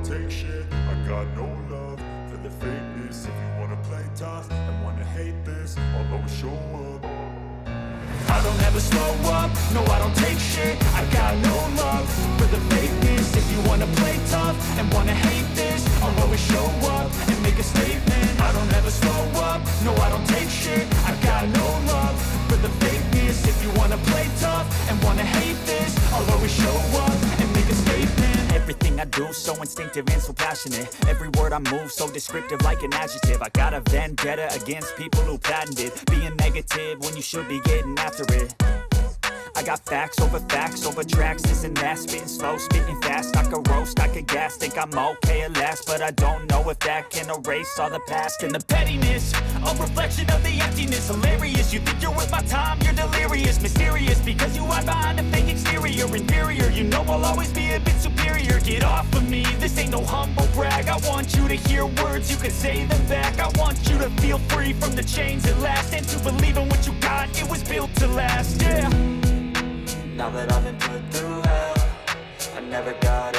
take shit. I got no love for the fakeness. If you wanna play tough and wanna hate this, I'll always show up. I don't ever slow up, no I don't take shit. I got no love for the fakeness. If you wanna play tough and wanna hate this, I'll always show up and make a statement. I don't ever slow up, no I don't take shit. I got no love for the fakeness. If you wanna play tough and wanna hate this, I'll always show up and make a statement. Everything I do so instinctive and so passionate. Every word I move so descriptive like an adjective. I got a vendetta against people who patented being negative when you should be getting after it. I got facts over tracks, this and that. Spitting slow, spitting fast, I could roast, I could gas. Think I'm okay at last, but I don't know if that can erase all the past. And the pettiness, a reflection of the emptiness. Hilarious, you think you're worth my time, you're delirious. Mysterious, because you hide behind a fake exterior. Inferior, you know I'll always be a bit superior. Get off of me, this ain't no humble brag. I want you to hear words, you can say them back. I want you to feel free from the chains at last, and to believe in what you got, it was built to last, yeah. Now that I've been put through hell, I never got